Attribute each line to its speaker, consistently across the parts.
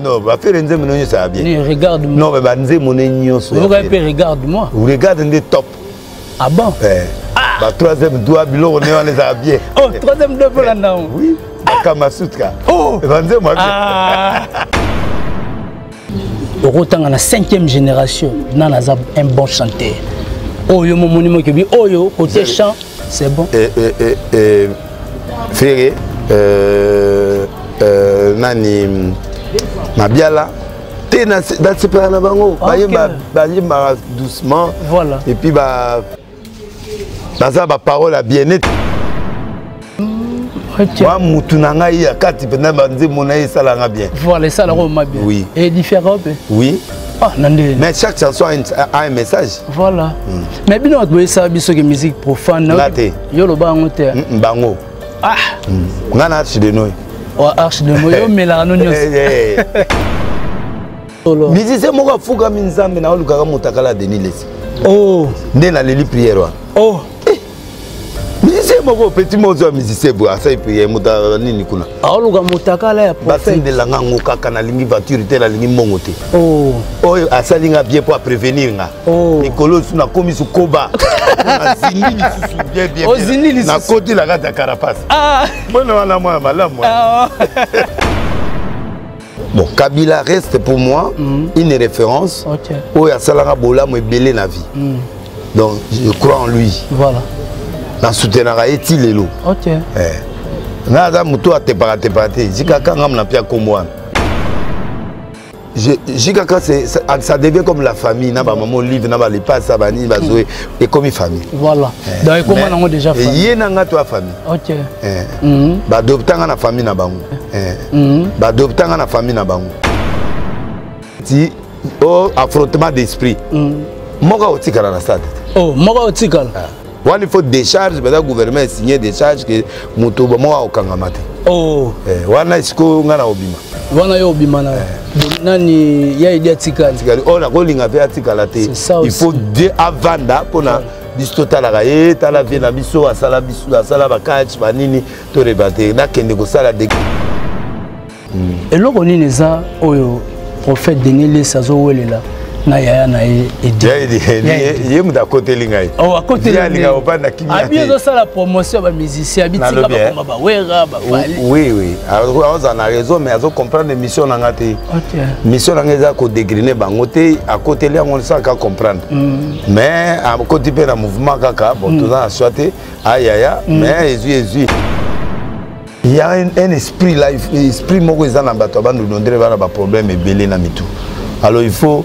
Speaker 1: Non, va faire un zémo, ça va bien.
Speaker 2: Regarde-moi.
Speaker 1: Non, mais va nous mon
Speaker 2: regarde-moi.
Speaker 1: Vous regardez des top.
Speaker 2: Ah bon?
Speaker 1: Bah, troisième doigt, on est les habillés.
Speaker 2: Oh, troisième doigt pour la non.
Speaker 1: Oui. Kamasutra.
Speaker 2: Oh!
Speaker 1: Vendez-moi
Speaker 2: bien. Autant à la 5e génération, on a un bon chanteur. Oh, yo, mon monument qui dit, oh, yo, côté chant, c'est bon.
Speaker 1: Ferré, Nani, Mabiala. Dans ce plan, doucement.
Speaker 2: Voilà.
Speaker 1: Et puis, dans sa parole à bien-être. Moi, Moutounanga, il y a 4 types de mon bien.
Speaker 2: Voilà, ça la bien.
Speaker 1: Oui.
Speaker 2: Et différent.
Speaker 1: Oui.
Speaker 2: Ah,
Speaker 1: mais chaque chanson a un message.
Speaker 2: Voilà. Mais bien, on doit savoir que musique profane. Yo le bango te.
Speaker 1: Bango.
Speaker 2: Ah.
Speaker 1: Ngana archi de noi.
Speaker 2: Oh, archi de moi. Yo mais la non yo.
Speaker 1: Musicien moko fuka minzambe na olukaka mutakala Denis Lesi.
Speaker 2: Oh.
Speaker 1: Nde na leli prière.
Speaker 2: Oh.
Speaker 1: Musicien moko petit mozo musicien bo asa prière muta nini kuna.
Speaker 2: Aoluka mutakala ya prophète.
Speaker 1: Basi de langa ngoka kana lingi voiture te la lingi mongote.
Speaker 2: Oh.
Speaker 1: Oh asalinga bien pour prévenir nga.
Speaker 2: Oh.
Speaker 1: Nikolo suna komi su koba. Na zini lisusu bien bien.
Speaker 2: Oh zini lisusu.
Speaker 1: Na côté la gata carapace.
Speaker 2: Ah.
Speaker 1: Bona wana moi malamu.
Speaker 2: Ah.
Speaker 1: Bon, Kabila reste pour moi une référence.
Speaker 2: Ok.
Speaker 1: Où il y a Salanga Bola me belé la vie. Donc je crois en lui.
Speaker 2: Voilà.
Speaker 1: Dans soutenir Eti Lelo.
Speaker 2: Ok.
Speaker 1: Nada muto a te parate. Jikaka ngam na pia komwa. Jikaka ça devient comme la famille. Naba maman livre naba les pas ça bani bazoé et comme une famille.
Speaker 2: Voilà. Donc comment on a déjà famille.
Speaker 1: Yé nanga toi famille.
Speaker 2: Ok.
Speaker 1: Ba adoptanga na famille na bango. Ba adoptanga na famille na bango. Si au affrontement d'esprit. Moka otikala na stade.
Speaker 2: Oh, moka otikala.
Speaker 1: Il faut décharge, le gouvernement signé décharge que Moutoba moi au Kangamate.
Speaker 2: Oh.
Speaker 1: Wana isko ngana obima.
Speaker 2: Wana yo obima na. Nani ya idea tikala.
Speaker 1: Oh la golinga ve atikala te. Il faut dès avant da pona bisto tala gaé tala vie na biso asala biso asala bakach banini to rebate na kende ko sala de.
Speaker 2: Et lo konini za oyo prophète Denis Lesi azowelela. Na ya na
Speaker 1: ye muda côté lingai.
Speaker 2: Oh à côté
Speaker 1: lingai opanda kimia.
Speaker 2: Abi zo sala promotion ba musicien abi tika ba ba wera ba fali.
Speaker 1: Oui. Alors on a raison mais azo comprendre mission na ngate. OK. Mission na ngeza ko dégriner bango te à côté là on sait qu'à comprendre. Mais à côté pe na mouvement kaka bon tout ça choité ayaya mais Jésus. Il y a un esprit là, esprit moko ezana bato ba nous donner ba problème et belé na mitu. Alors il faut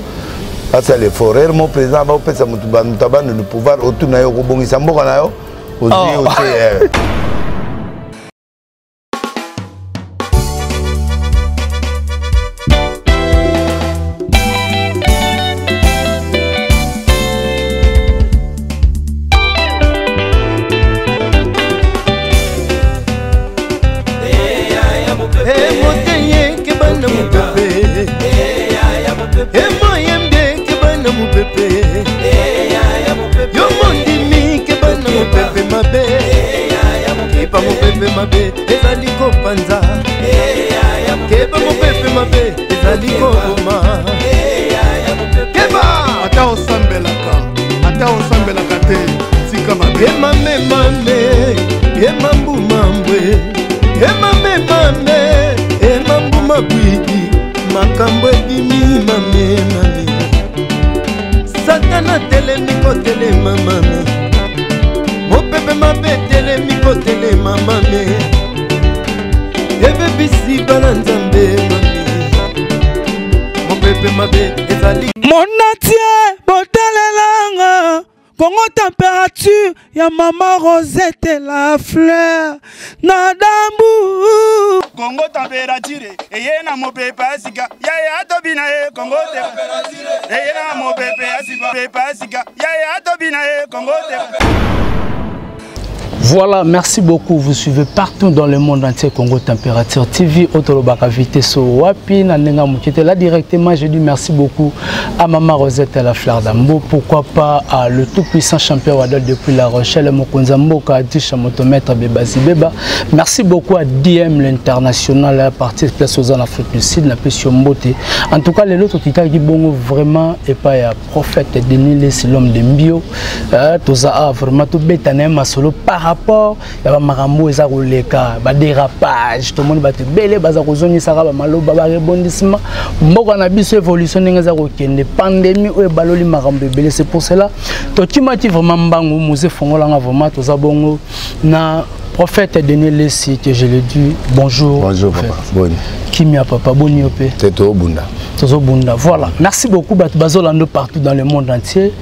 Speaker 1: parce que les forêts, mon président va faire ça, le pouvoir autour de nous, bon, ils sont bons là, aussi.
Speaker 3: Satana telemiko telema mame Mopepe mabe telemiko telema mame Eve bisi balanzambe mame Mopepe mabe ezali
Speaker 4: Monatie botalelanga Congo température ya mama Rosette la fleur Nadambu
Speaker 5: Congo température eye na mopepe asika ya tobina e Congo température eye na mopepe asika pepe asika ya tobina e Congo
Speaker 2: Voilà, merci beaucoup. Vous suivez partout dans le monde entier Congo Température TV. Otolobaka vitesse wapi na nenga mukite. Là directement, je dis merci beaucoup à Maman Rosette et la Fleur d'Ambo. Pourquoi pas à le tout puissant champion Wadal depuis La Rochelle, Mokonza Mboka, Adisha Motomètre Bebazi Beba. Merci beaucoup à DM l'international à partir de place aux en Afrique du Sud, la Pession Mbote. En tout cas, les autres qui bon vraiment et pas à prophète Denis c'est l'homme de Mbio. Toza vraiment tout bétané ma solo par rapport à Marambo et Zaroleka, dérapage, tout le monde va te bêler, Bazarozoni Saraba Malo, Baba rebondissement, Mboganabiso évolution, les pandémies ou Baloli Marambo belé. C'est pour cela que tu m'as dit vraiment Bango, Mose Fongola, vraiment, Toza Bongo, na prophète Denis Lessi, que je l'ai dit, bonjour.
Speaker 1: Bonjour, papa. Bon.
Speaker 2: Qui m'a papa, bon yopé.
Speaker 1: C'est tout Bunda.
Speaker 2: Bunda. Voilà. Merci beaucoup, Bazolando partout dans le monde entier.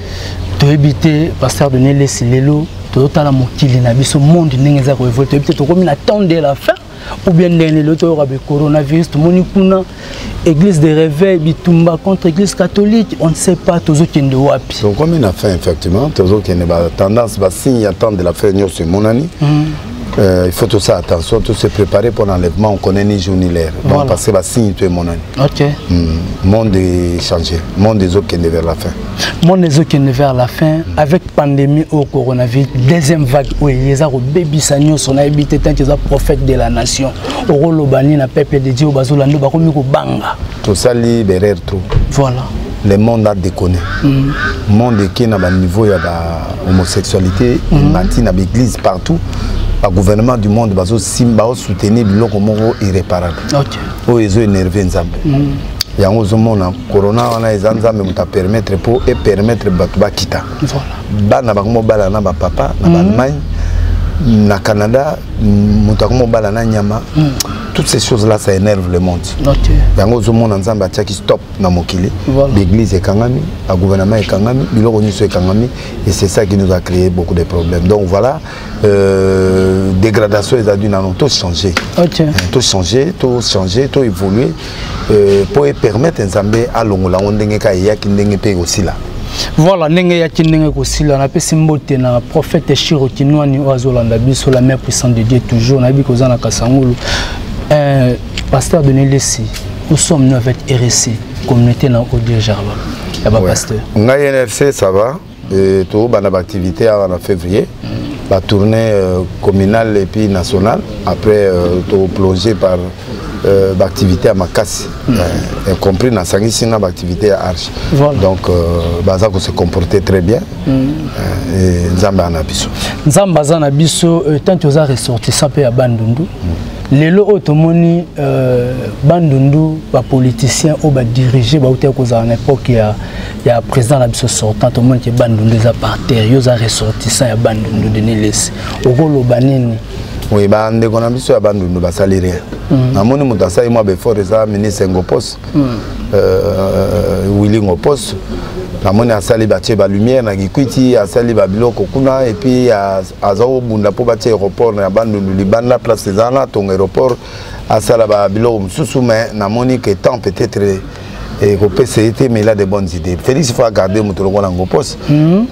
Speaker 2: Tu as évité, pasteur Denis Lessi, Lelo. Tout à la mokili na biso monde n'engeza ko évoluer peut-être comme il attendait la fin ou bien le coronavirus tout monde kuna église de réveil bitumba contre église catholique on ne sait pas tous qui ne wapi
Speaker 1: donc comme il a fait effectivement tous qui ne ba tendance ba signe attendre la fin de mon année. Il faut tout ça attention, tout se préparer pour l'enlèvement, on connaît ni jour ni l'heure. Donc parce que va signer tout mon année.
Speaker 2: OK.
Speaker 1: Monde est changé, monde des autres qui est vers la fin.
Speaker 2: Monde des autres qui est vers la fin avec pandémie au coronavirus, deuxième vague où les a baby sanyo son habité tant qu'ils ont prophète de la nation. Au rôle bani na peuple de Dieu bazolando ba komi ko banga. Tout ça libérer tout. Voilà.
Speaker 1: Le monde a déconné. Le monde qui est à un niveau de l'homosexualité, il y a l'église partout. Le gouvernement du monde va soutenir le irréparable. Ok. Ils ont énervé Nzambe. Il y a un corona, on a des Nzambe qui permettre pour et permettre de quitter. Voilà. Bana papa, na Allemagne, na Canada, na Nyama. Toutes ces choses-là, ça énerve le monde. Il y a un monde qui stop dans Mokili. L'église est kangami, le gouvernement est kangami, est kangami, et c'est ça qui nous a créé beaucoup de problèmes. Donc voilà, dégradation, ils ont dû tout changer. Tout changer, tout évoluer pour permettre Nzambe à l'ongola, on a aussi là.
Speaker 2: Voilà, ndenge ya kindenge kosila na pe simbote na prophète Shiro Kinwani Oazolanda biso la mère puissante de Dieu toujours na biko za na Kasangulu. Pasteur Denis Lessi, nous sommes nous avec RSC, communauté dans Audio Gerba. Ya ba pasteur.
Speaker 1: Ngai RSC ça va et tout ban activité en février. La tournée communale et puis nationale après tout plongé par l'activité à Makassi, y compris dans l'activité à Arche. Voilà. Donc, ça se comportait très bien. Et Nzamba Nabiso.
Speaker 2: Nzamba Nabiso, tant que vous avez ressorti ça peut à Bandundu. Les lots automoni Bandundu, les politiciens ou les dirigeants, à l'époque, il y a un président Nabiso sortant, tout le monde qui est Bandundu, ils ont parterre, ils ont ressorti ça à Bandundu de Nélis. Au rôle Banini.
Speaker 1: Oui, bah on a mis sur Bandundu, bah ça l'est rien. Amoni mutasa moi before ça ministre Ngopos, Willy Ngopos. Amoni a sali bâti ba lumière na Gikwiti, a sali ba biloko kuna et puis a zao bunda po bâti aéroport na Bandundu libanda place des ana ton aéroport a sala ba biloko msusu mais namoni que temps peut-être et au PCT mais il a de bonnes idées. Félix il faut garder mon tour en Ngopos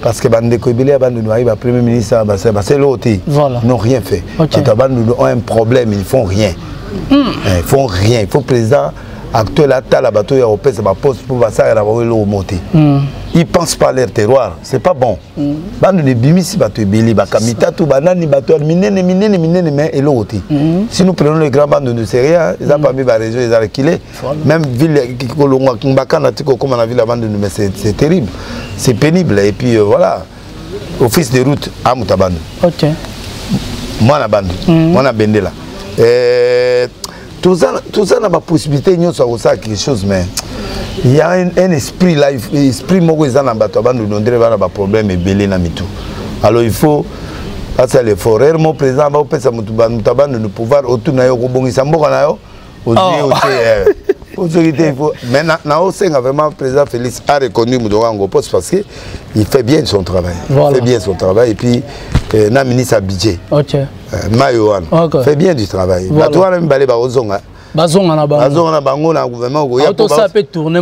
Speaker 1: parce que bande ko bilé Bandundu va premier ministre c'est l'autre. Ils n'ont rien fait. Quand Bandundu ont un problème, ils font rien. Ils font rien. Il faut que le président actuel à la bateau européen se poste pour ça et la monter. Ils ne pensent pas à leur terroir. C'est pas bon. Bande de bimis bateau bili bakamita tout banani bateau minene mais et l'autre. Si nous prenons les grands bandes de Syria, ils ont pas mis la région, ils ont reculé. Même ville qui kolonga kimbakana tiko comme on a vu la bande de mais c'est terrible. C'est pénible et puis voilà. Office de route à Moutaban. OK. Moi la bande. Moi la bendela. Tout ça n'a pas possibilité de faire quelque chose, mais il y a un esprit là, l'esprit qui a un problème et belé na mitou. Alors il faut passer l'effort. Mon président va faire de pouvoir autour de mais vraiment le président Félix a reconnu Moudourango Post parce qu'il fait bien son travail. Voilà. Il fait bien son travail et puis le ministre a budget. Mayoan fait bien du travail.
Speaker 2: Ça peut tourner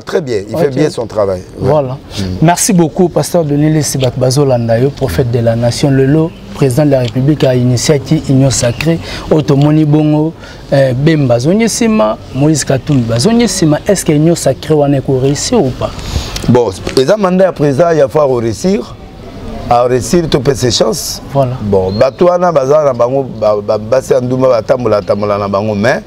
Speaker 1: très bien, il fait bien son travail.
Speaker 2: Voilà. Merci beaucoup, pasteur Denis Lessi Bazolanda, prophète de la nation, le lot. président de la République a initié Union Sacrée, Otomoni Bongo, Bemba Zonyesima, Moïse Katumbi Zonyesima. Est-ce que Union Sacrée va réussir ou pas? Bon,
Speaker 1: les mandat à présent, il faut réussir. À réussir, tu peux ses chances.
Speaker 2: Voilà.
Speaker 1: Bon, Batouana, Bazar, Bango, Bassi Andouma, Batambola, Tamola, Bango, mais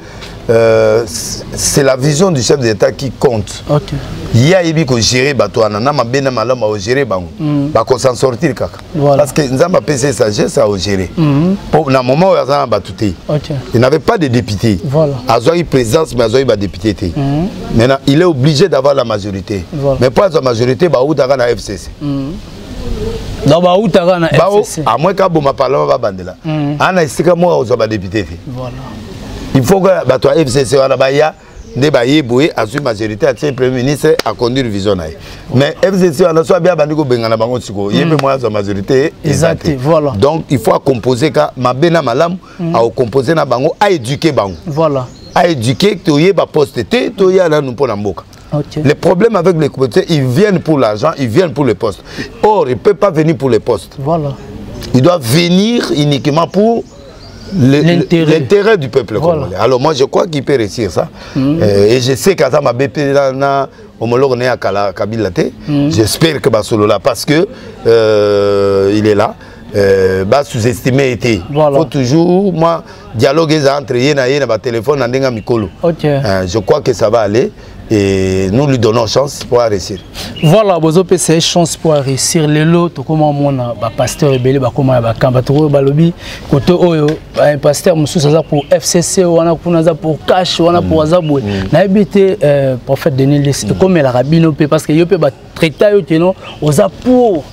Speaker 1: c'est la vision du chef d'État qui compte.
Speaker 2: Ok.
Speaker 1: Il y a eu que gérer Batouana, Nama Bena Malam à gérer Bango. Qu'on s'en sortir, kaka. Parce que nous avons PC sagesse à gérer. Pour le moment où il y a Batouté, il n'avait pas de député. Voilà. Azoï présence, mais Azoï député. Maintenant, il est obligé d'avoir la majorité. Voilà. Mais pas la majorité, bah où t'as la FCC.
Speaker 2: Donc,
Speaker 1: à moins qu'à Boma Parlement va bandela. Ana isika moi aux députés. Voilà. Il faut que la FCC wana baya ne baye boye assume majorité à le premier ministre à conduire vision naï. Mais FCC wana soit bien bandiko bengana bango siko. Yeme moi sa majorité exact. Voilà. Donc il faut composer ka mabena malam à composer na bango à éduquer bango. Voilà. À éduquer to yeba poste te to ya na nous pour la mboka. Okay. Les problèmes avec les communautés, ils viennent pour l'argent, ils viennent pour les postes. Or, ils ne peuvent pas venir pour les postes. Voilà. Ils doivent venir uniquement pour l'intérêt du peuple congolais. Alors moi, je crois qu'il peut réussir ça. Et je sais qu'à ma BP, homologue à Kabila, j'espère que Basolo là, parce que il est là. Sous-estimé été. Voilà. Il faut toujours, moi, dialoguer entre Yéna et le téléphone en Denga Mikolo. Je crois que ça va aller. Et nous lui donnons chance pour réussir. Voilà, vous avez une chance pour réussir. Les lots, comment on a un pasteur rebelle, comment on a un balobi, un pasteur pour FCC, on a pour cash, on a pour Azabou. On a habité prophète Denis, comme la rabbine, parce que il peut traiter aux pour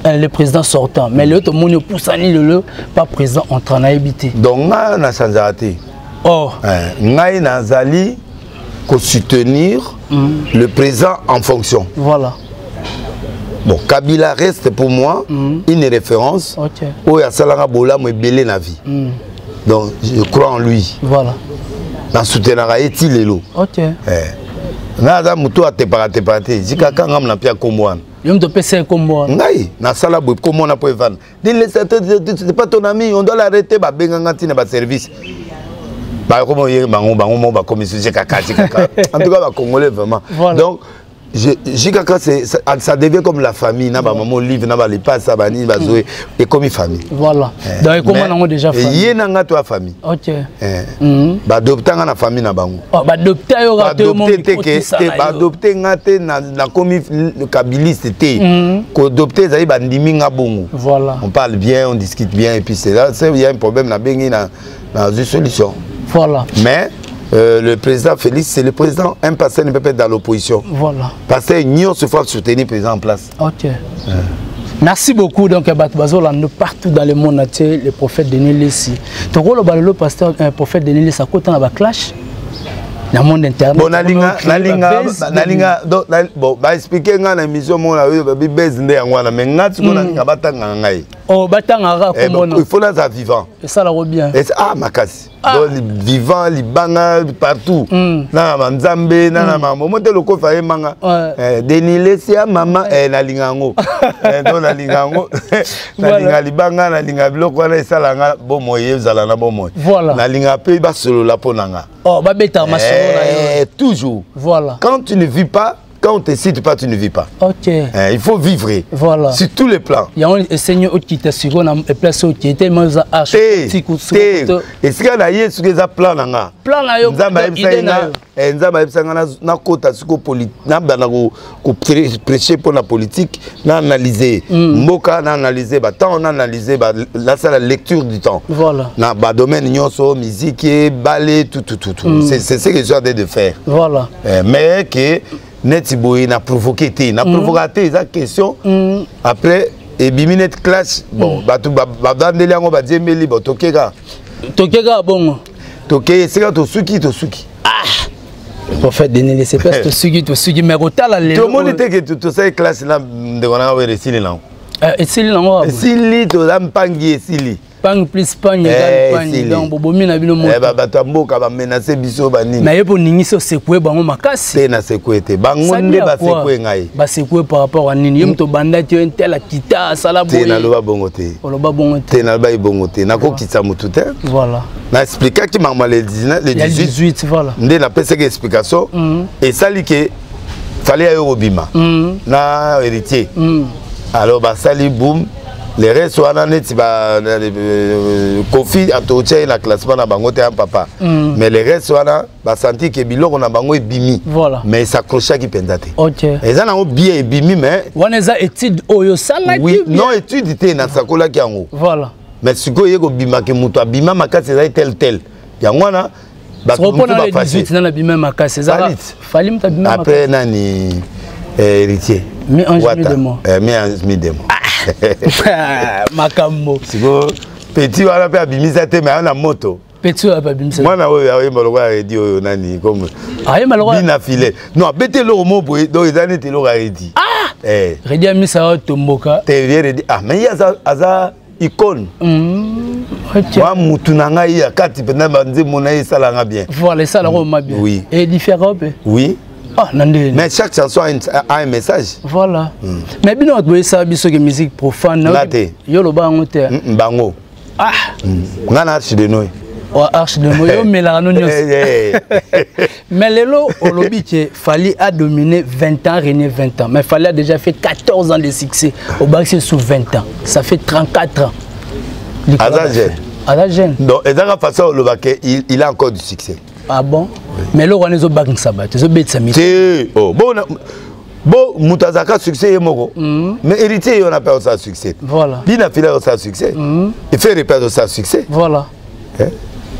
Speaker 1: le président sortant. Mais le tout le monde pousse à le pas président en train d'habiter. Donc, on a sans arrêter. Oh, on a Zali. Pour soutenir le président en fonction. Voilà. Bon, Kabila reste pour moi une référence où il y a Salanga Bola mais belé na vie. Donc je crois en lui. Voilà. Dans soutenir est-il l'élo. OK. Na muto a te parate. Jika kanga na pia komwan. Yom to pese komwan. Ngai, na sala bo komon na po evan. Dis c'est pas ton ami, on doit l'arrêter ba benganga tina ba service. En tout cas, les Congolais vraiment. Voilà. Donc, ça devient comme la famille. Maman livre, les passes, et comme une famille. Voilà. Donc, comment on a déjà famille? Il y a une famille. Ok. Adopter la famille. Adopter la communauté kabiliste. Voilà. On parle bien, on discute bien, et puis c'est là, il y a un problème, dans une solution. Voilà. Mais le président Félix, c'est le président. Un pasteur ne peut pas être dans l'opposition. Voilà. Parce que nous se faut soutenir le président en place. Ok. Merci beaucoup. Donc, partout dans le monde entier, le prophète Denis Lessi. Donc, le pasteur, un prophète Denis Lessi, à côté de la clash. Dans le monde internet. Bon, bon, expliquer dans l'émission, il faut la vivant. Et ça, la bien. Ah, ma casse. Vivant, libanga, partout. Na manzambe, na maman. Monte le coffre et manga. Denis Lessi, maman, na lingango. Na lingango. Na linga libanga, na linga bloko, na salanga, bon moyen, zalana bon moyen. Voilà. Na linga pe ba solo la ponanga. Oh, ba beta ma solo la. Toujours. Voilà. Quand tu ne vis pas, quand on ne te cite pas, tu ne vis pas. Ok. Il faut vivre. Voilà. Sur tous les plans. Il y a un seigneur qui t'a suivi, on a un place qui était moins à acheter. Et si on a eu ce que ça plan là. Plan là, on a prêcher pour la politique, on a analysé. Mboka on a analysé, on a analysé. Là, c'est la lecture du temps. Voilà. Dans le domaine de musique, ballet, tout. C'est ce que j'ai envie de faire. Voilà. Mais que Netiboy n'a provoqué, n'a provoqué la question. Après, et Biminet clash, bon, Babdandeli on va dire Meli, Tokega. Tokega, bon. Tokega, c'est quand Tosuki. Ah! Prophète Denis, c'est pas Tosuki, mais Rotala, les. Tout le monde était que tout ça est clash là, de on a réussi là. Et Sili, tu as Mpangi et Sili.
Speaker 2: Pang plus pang égale pang. Donc bobomi na bino moto.
Speaker 1: Bato mboka ba menacer biso banini.
Speaker 2: Mais yepo ningi so sekwe bango makasi.
Speaker 1: Te na sekwe te. Bango nde ba sekwe ngai.
Speaker 2: Ba sekwe par rapport à nini. Yem to banda ti tel kita sala boye.
Speaker 1: Te na loba bongo te.
Speaker 2: Loba bongo te.
Speaker 1: Te na loba bongo te. Na ko kitsa mutu te.
Speaker 2: Voilà.
Speaker 1: Na expliquer ki mama le 19 le
Speaker 2: 18 voilà.
Speaker 1: Nde na pesa ke explication et sali ke fallait ayo bima. Na héritier. Alors bah sali boum. Les restes sont en net, Kofi a touché la classement à Bango et un papa. Mais les restes sont là, bah senti que Bilo on a Bango et Bimi. Voilà. Mais ça accrochait qui pendate.
Speaker 2: Ok.
Speaker 1: Et ça n'a pas bien Bimi mais.
Speaker 2: On a des études Oyo Sala.
Speaker 1: Oui, non études était dans sa cola qui en haut. Voilà. Mais ce que yego Bima que Mouto Bima Maka c'est tel tel. Yangwana.
Speaker 2: Bah on a les 18 dans la Bima Maka c'est ça. Falim ta Bima Maka.
Speaker 1: Après nani héritier.
Speaker 2: Mais un demi de mois.
Speaker 1: Mais un demi de mois.
Speaker 2: Makambo.
Speaker 1: Siko petit wala pe abimisa te mais on a moto.
Speaker 2: Petit wala pe abimisa.
Speaker 1: Moi na oyo maloko aredi oyo nani comme.
Speaker 2: Ah maloko.
Speaker 1: Bina filet. Non, bete lo mo boy donc ils année te lo aredi. Ah!
Speaker 2: Redi amisa tomboka.
Speaker 1: Te redi ah mais ya aza icône. Moi mutu nanga ya kati pena banze mona sala nga bien.
Speaker 2: Voilà ça la roma bien.
Speaker 1: Oui.
Speaker 2: Et différent peu.
Speaker 1: Oui.
Speaker 2: Ah,
Speaker 1: mais chaque chanson a un message.
Speaker 2: Voilà. Mais bien on doit savoir que musique profane. Yo lo bango te.
Speaker 1: Bango.
Speaker 2: Ah.
Speaker 1: Ngana archi de noi.
Speaker 2: Oh archi de noi yo melano nyos. Mais lelo olobi que Fally a dominé 20 ans, régné 20 ans. Mais Fally a déjà fait 14 ans de succès. Au bac c'est sous 20 ans. Ça fait 34 ans. Azagène. Donc ezanga façon le bac il a encore du succès. Ah bon? Oui. Mais là, on est au bac de sabat. C'est bon, bon, Moutazaka succès est moko. Mais héritier, on a pas ça succès. Voilà. Bina fila ça succès. Il fait répéter ça succès. Voilà.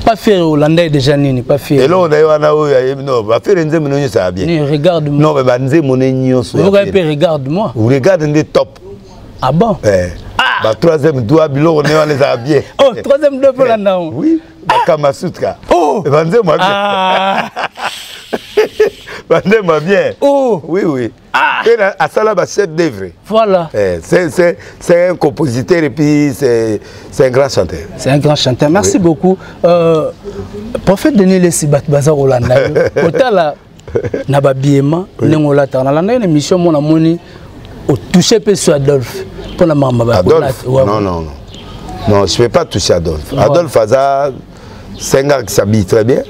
Speaker 2: Pas faire Hollandais déjà ni pas faire. Et là, on a non, va faire nze mononyo ça bien. Ni regarde-moi. Non, mais nze mononyo ça. Vous regarde-moi. Vous regardez top. Ah bon? Bah troisième doigt bilo on est les habillés. Oh, troisième doigt pour la non. Oui. Kama Sutra. Oh, vendez-moi bien. Vendez-moi bien. Oh, oui, oui. Ah, et à ça là, chef d'œuvre. Voilà. C'est un compositeur et puis c'est un grand chanteur. C'est un grand chanteur. Merci beaucoup. Prophète Denis Lesibat Bazar Holanda. Otala Nababiema, Nengolata. On a une émission mon amoni au toucher peu sur Adolphe. Pour la maman. Adolphe. Non, non, non. Non, je ne peux pas toucher Adolphe. Adolphe Azar. C'est un gars qui s'habille très bien.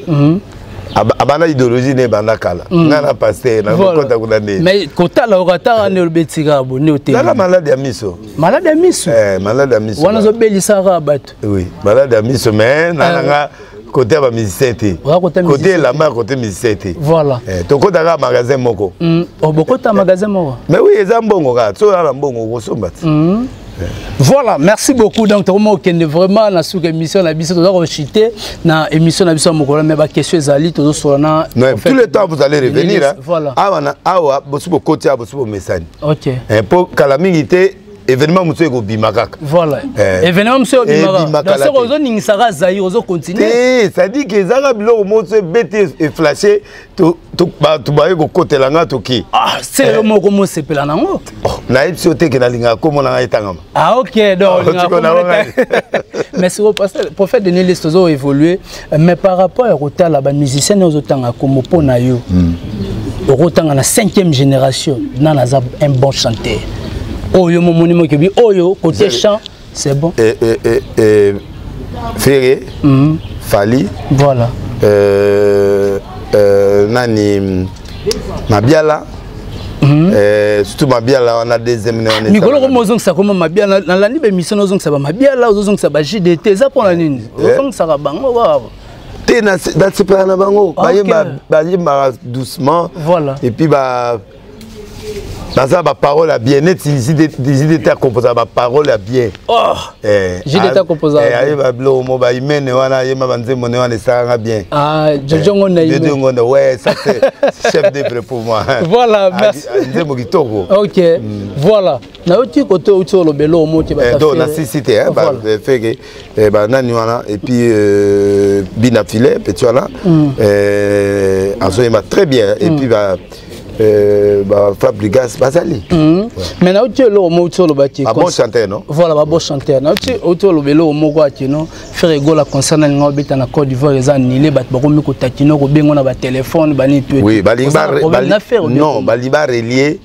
Speaker 2: Abana idéologie n'est pas là. Nana pasteur, na konta kunane. Mais kota la orata ne betika bo ne hotel. La malade à miso. Malade à miso. Malade à miso. Wana zo belisa rabat. Oui, malade à miso mais nana côté ba musicien té. Côté la main côté musicien té. Voilà. To kota ka magasin moko. Oh boko ta magasin moko. Mais oui, ezambongo ka. So la mbongo ko sombat. Voilà, merci beaucoup. Donc, vraiment, na sous émission, na biso, on chité, na émission, na biso, mais ba question zali, tout sur na. Tout le temps, vous allez revenir. Voilà. Awa, bosubo côté, bosubo message. Ok. Pour calamité. Événement monsieur go bimakaka. Voilà. Événement monsieur bimakaka. Donc c'est ozo ningisara zaï ozo continuer. Ça dit que zara bilo monsieur bête et flashé to ba go côté langa to ki. Ah, c'est le mot comme c'est pela nango. Na ipsiote que na linga comme na etangama. Ah OK, donc mais c'est au prophète Denis Lestozo évolué mais par rapport à rota la ba musicien ozo tanga comme pona yo. Rotanga na 5e génération, na un bon chanteur. Oyo mon monument qui oyo côté chant c'est bon. Ferré, Fally. Voilà. Nani Mabiala. Surtout Mabiala on a des éminents. Mikolo comme ozong ça comme Mabiala dans la libre émission ozong ça ba Mabiala ozong ça ba JDT ça pour la nini. Ozong ça ba bango ba. Té na c'est pas na bango. Ba doucement. Voilà. Et puis ba dans ça, ma parole à bien. Net, j'ai des composés, ma parole à bien. Oh! J'ai des composés. Il va bleu, mon bail, mais il va y avoir des ça bien. Ah, ouais, ça c'est chef d'œuvre pour moi. Voilà, merci. Ok, voilà. Na autre côté où tu as le bélo, moi qui va faire. Donc, la cité, hein, bah, fait que, bah, naniwana et puis Bina filet, puis tu vois là, en soi il m'a très bien et puis bah. Fabrigas Bazali. Mais na uti lo mo uti lo baki.
Speaker 1: Bon chanteur non?
Speaker 2: Voilà, bon chanteur. Na uti lo belo mo kwa kino faire gola concernant nga obeta na Côte d'Ivoire les annulé bat ba komi ko takino ko bengo na ba téléphone ba ni tout.
Speaker 1: Oui, non, baliba relié.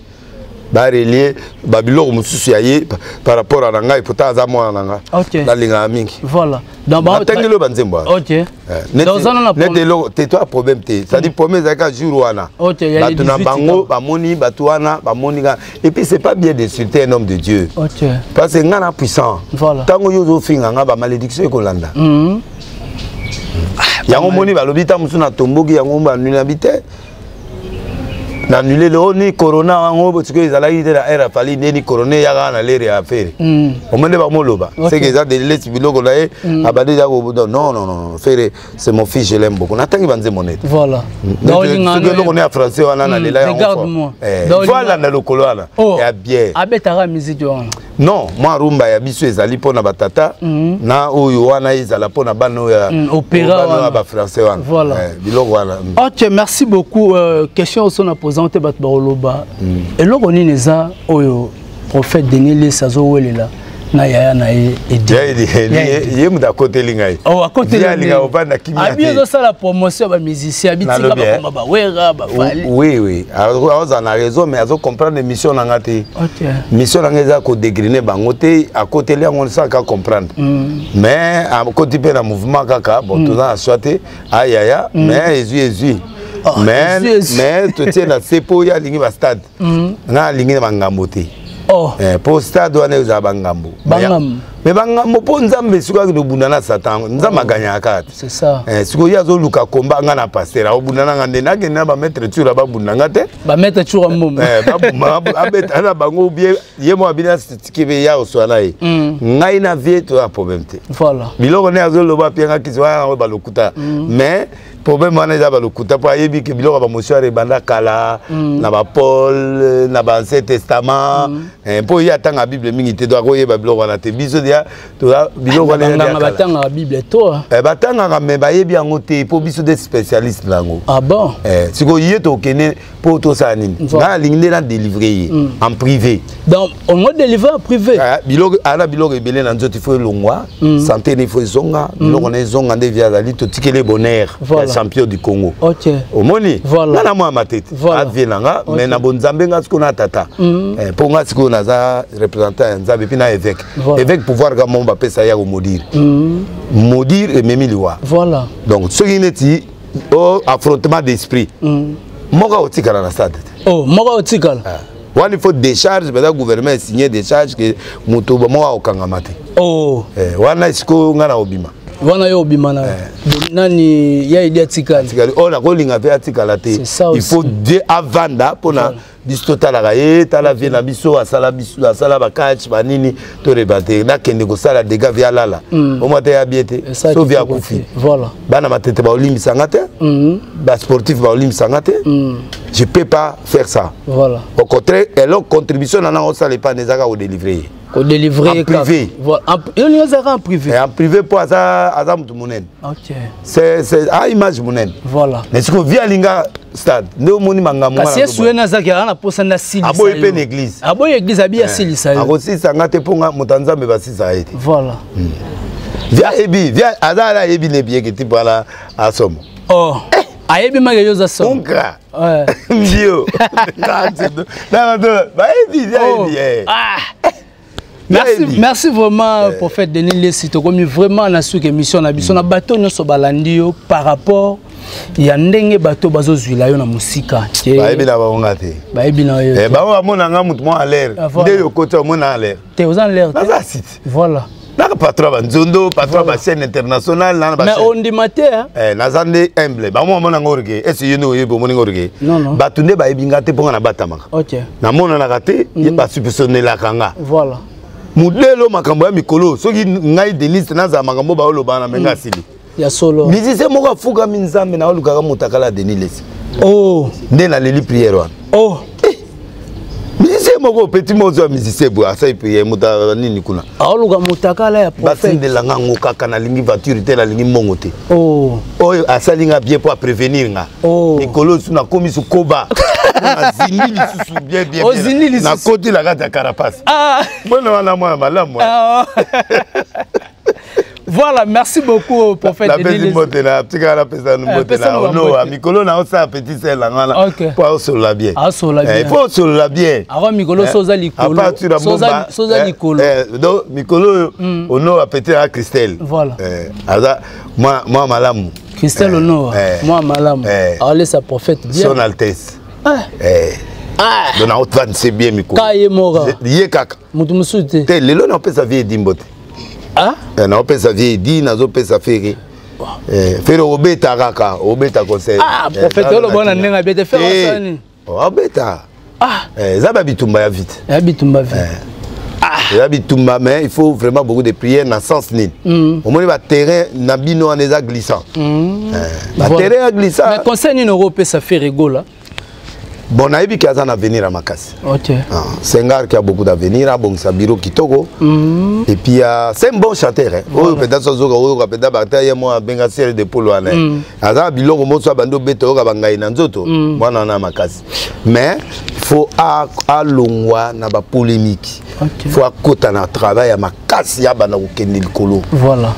Speaker 1: Relié babilo mususu yaye par rapport à nanga ipota za mwana nanga. La linga mingi.
Speaker 2: Voilà. Dans
Speaker 1: ba tengelo banzembo.
Speaker 2: OK.
Speaker 1: Dans un an te toi problème te. Ça dit problème zaka jour wana.
Speaker 2: OK, il y a des
Speaker 1: bango ba moni batuana ba moninga et puis c'est pas bien d'insulter un homme de Dieu.
Speaker 2: OK.
Speaker 1: Parce que ngana puissant.
Speaker 2: Voilà.
Speaker 1: Tango yozo finga nga ba malédiction ko landa. Yango moni ba lobita musuna tomboki yango ba nuna bité. N'annuler le ni corona en haut parce que ils allaient de la era fali ni corona ya na l'air à faire. Au moment de ba moloba, c'est que ça de les biloko là abadé ya go non faire c'est mon fils je l'aime beaucoup. Natangi banze monete.
Speaker 2: Voilà.
Speaker 1: Donc ce que on est en français on a na là.
Speaker 2: Regarde-moi.
Speaker 1: Voilà na lokolo là. Et bien.
Speaker 2: Abetara musique on.
Speaker 1: Non, moi rumba ya biso ezali pona batata na oyo wana ezala pona bano ya
Speaker 2: opéra
Speaker 1: ba français wana.
Speaker 2: Voilà.
Speaker 1: Biloko wana.
Speaker 2: OK, merci beaucoup. Question au son posante bat baroloba. Et là on neza oyo prophète Denis Sazo welela na yaya na
Speaker 1: ye muda côté lingai.
Speaker 2: Oh, à côté
Speaker 1: lingai obanda kimia.
Speaker 2: Abi zo sala promotion ba musicien bitika ba ba wera ba fali.
Speaker 1: Oui. Alors on a raison mais azo comprendre mission nanga te.
Speaker 2: OK.
Speaker 1: Mission nanga za ko dégriner bango te à côté là on ça ka comprendre. Mais à côté pe na mouvement kaka bon tout ça souhaité ayaya mais Jésus. Mais tu tiens la sepo ya lingi ba stade. Na lingi bangambo te.
Speaker 2: Oh.
Speaker 1: Pour stade wana uza bangambo. Mais bangambo po nzambe siko ko bundana satan. Nzamba gagna kati.
Speaker 2: C'est ça.
Speaker 1: Siko ya zo luka komba nga na pasteur. O bundana ngande na ke na ba mettre tura ba bundanga te.
Speaker 2: Ba mettre tura mom.
Speaker 1: Ba abeta na bango bien yemo abina stikibe ya oswana yi. Ngai na vie to a problème te.
Speaker 2: Voilà.
Speaker 1: Biloko ne azo loba pianga kizwa ba lokuta. Mais problème wana za ba lokuta po ayebi ke biloko ba mosuare banda kala na ba Paul na ba Ancien Testament po ya tanga Bible mingi te do ko yeba biloko wana te biso dia to biloko wana
Speaker 2: na batanga Bible to
Speaker 1: batanga me ba yebi yango te po biso des spécialistes lango.
Speaker 2: Ah bon?
Speaker 1: Siko yeto kene po to sa nini na lingné na délivrer en privé.
Speaker 2: Donc on va délivrer en privé.
Speaker 1: Biloko ala biloko ebele na nzoti fo longwa santé ne fo zonga biloko na zonga nde via ali to tikele bonheur champion du Congo.
Speaker 2: OK.
Speaker 1: Omoni na moi matete avienanga mais na bonzambe nga siko na tata pour nga siko na za représentant nzambe puis na évêque évêque pouvoir ga momba pesa ya maudire maudire et memi liwa.
Speaker 2: Voilà.
Speaker 1: Donc ce qui neti au affrontement d'esprit moka otikala na stade.
Speaker 2: Oh moka otikala.
Speaker 1: Il faut décharge, le gouvernement signé décharge que moto moka okangamate.
Speaker 2: Oh
Speaker 1: wana siko nga na obima.
Speaker 2: Wana yo bimana nani ya idea tikali
Speaker 1: on a kolinga pe atikala te il faut de avanda pona biso tala gaé tala vie na biso asala ba catch ba nini to rebate na kende ko sala dégâts via lala au mate ya biete so via kufi
Speaker 2: voilà
Speaker 1: bana matete ba olimbi sangate ba sportif ba olimbi sangate je peux pas faire ça
Speaker 2: voilà
Speaker 1: au contraire et leur contribution na on sala pas nezaka au délivrer
Speaker 2: au délivrer
Speaker 1: en privé.
Speaker 2: Voilà. En privé.
Speaker 1: Et en privé pour Azam Mounen.
Speaker 2: OK.
Speaker 1: C'est à image Mounen.
Speaker 2: Voilà.
Speaker 1: Mais ce que via Linga stade, nous moni manga mona.
Speaker 2: Kasi soué na zaka na posa na silisa.
Speaker 1: Abo epe l'église.
Speaker 2: Abo église abia silisa.
Speaker 1: Abo si sangate ponga mutanza me basisa ete.
Speaker 2: Voilà.
Speaker 1: Via ebi, via azala ebi ne bien que tu voilà à somme.
Speaker 2: Oh. Ayebi magayo za somme.
Speaker 1: Onka. Ouais. Mbio. Ba ebi, ebi. Ah.
Speaker 2: Merci vraiment prophète Denis Lesito comme vraiment na sous émission na biso na bateau nyonso balandio par rapport ya ndenge bateau bazo zwila yo na musika
Speaker 1: ba ebi na ba ngate
Speaker 2: ba ebi na yo
Speaker 1: ba wa mona nga mutu mo en l'air nde yo kota mo na en l'air
Speaker 2: te aux en l'air
Speaker 1: na ça site
Speaker 2: voilà
Speaker 1: na patron ba nzondo patron ba chaîne internationale na ba
Speaker 2: mais on dit matin
Speaker 1: na zande humble ba mo mona ngorge est you know yebo mo ngorge ba tunde ba ebi ngate ponga na batamaka
Speaker 2: OK
Speaker 1: na mona na kate ba soupçonner la kanga
Speaker 2: voilà
Speaker 1: Moudelo makambo ya mikolo soki ngai Denis naza makambo ba oloba na menga sili
Speaker 2: ya solo
Speaker 1: musicien moko afuka minzambe na oluka mutakala Denis Lesi
Speaker 2: oh
Speaker 1: nde na leli prière wana
Speaker 2: oh
Speaker 1: musicien moko petit mozo musicien bo asa ipe muta nini kuna
Speaker 2: aoluka mutakala ya prophète
Speaker 1: basinde la ngango kaka na lingi voiture te la lingi mongo te
Speaker 2: oh
Speaker 1: asalinga bien pour prévenir nga Nicolas suna komi su koba na zinili susu bien na côté la gata carapace bona wana mwana malamu
Speaker 2: Voilà, merci beaucoup, prophète.
Speaker 1: La petite montée là, petit gars la personne montée là. Non, Mikolo na osa petit sel là là. Pour sur la bien.
Speaker 2: Ah sur la bien.
Speaker 1: Il faut sur la bien.
Speaker 2: Avant Mikolo soza likolo. Soza likolo.
Speaker 1: Donc Mikolo ono a petit à Christelle.
Speaker 2: Voilà.
Speaker 1: Ada moi malamu.
Speaker 2: Christelle ono. Moi malamu. Allez sa prophète bien.
Speaker 1: Son Altesse. Donc na haute c'est bien Mikolo.
Speaker 2: Kaye mora.
Speaker 1: Yé kaka.
Speaker 2: Mutu musute.
Speaker 1: Te lelo na pesa vie dimbote.
Speaker 2: Ah?
Speaker 1: Na pesa vie di na zo pesa fere. Fere obeta kaka, obeta conseil.
Speaker 2: Ah, prophète lo bona nenga bete faire ça ni.
Speaker 1: Obeta.
Speaker 2: Ah.
Speaker 1: Ça bitumba ya vite.
Speaker 2: Ya bitumba vite.
Speaker 1: Ya bitumba mais il faut vraiment beaucoup de prières dans sens ni. Au moins le terrain na bino en déjà glissant. Le terrain glissant.
Speaker 2: Mais conseil ni no pesa faire rigolo.
Speaker 1: Bon, naïbi qui a un avenir à Makassi.
Speaker 2: Ok.
Speaker 1: Sengar qui a beaucoup d'avenir, bon, sa bureau qui togo. Et puis, c'est un bon chanteur. Oh, peut-être ça, peut-être bataille moi, bengaciel de polo ane. Aza biloko moso bando beto ka bangai na nzoto. Moi na Makassi. Mais faut alongwa na ba polémique. Faut akota na travail à Makassi ya bana okende likolo.
Speaker 2: Voilà.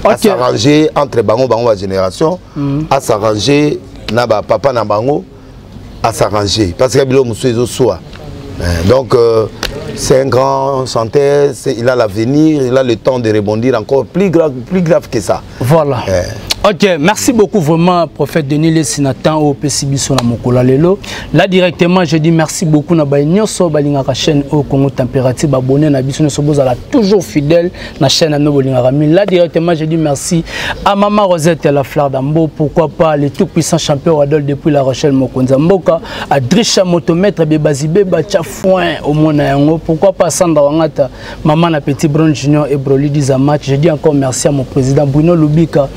Speaker 1: À s'arranger entre bango la génération, à s'arranger na ba papa na bango. À s'arranger parce que Bilo Moussouezo soit. Donc c'est un grand chanteur, il a l'avenir, il a le temps de rebondir encore plus grave que ça.
Speaker 2: Voilà. Ok, merci beaucoup vraiment, prophète Denis Le Sinatan au PCB sur la Mokola Lelo. Là directement, je dis merci beaucoup na baïnyo so balingaka chaîne au Congo Température abonné na biso so bozala toujours fidèle na chaîne no bolingaka. Là directement, je dis merci à Maman Rosette la Fleur d'Ambo, pourquoi pas les tout puissants champions Adol depuis La Rochelle Mokonza Mboka, à Drisha Motomètre Bebazibe Bachafouin au Mona Yango, pourquoi pas Sandra Wangata, Maman na Petit Brown Junior et Broly Dizamatch. Je dis encore merci à mon président Bruno Lubika.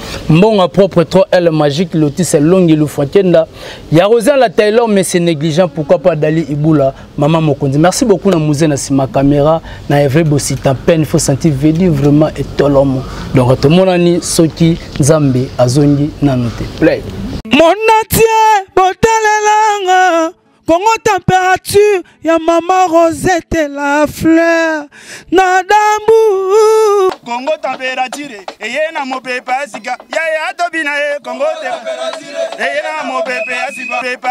Speaker 2: Ma propre trop elle magique Lotis c'est longue le Fontaine il y a Rosa la Taylor mais c'est négligent pourquoi pas Dali Iboula Maman Mokondi merci beaucoup na musée na ma caméra na Evre Bossi ta peine il faut sentir vedi vraiment et tolomo donc tout le monde ani soki Nzambe azongi nanote play
Speaker 4: mon natie botalelanga Congo Température, ya Maman Rosette la Fleur, Nadambu.
Speaker 5: Congo Température, eye na mopepe asika, ya tobina Congo Température, eye na mopepe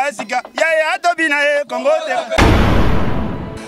Speaker 5: asika, ya tobina Congo Température.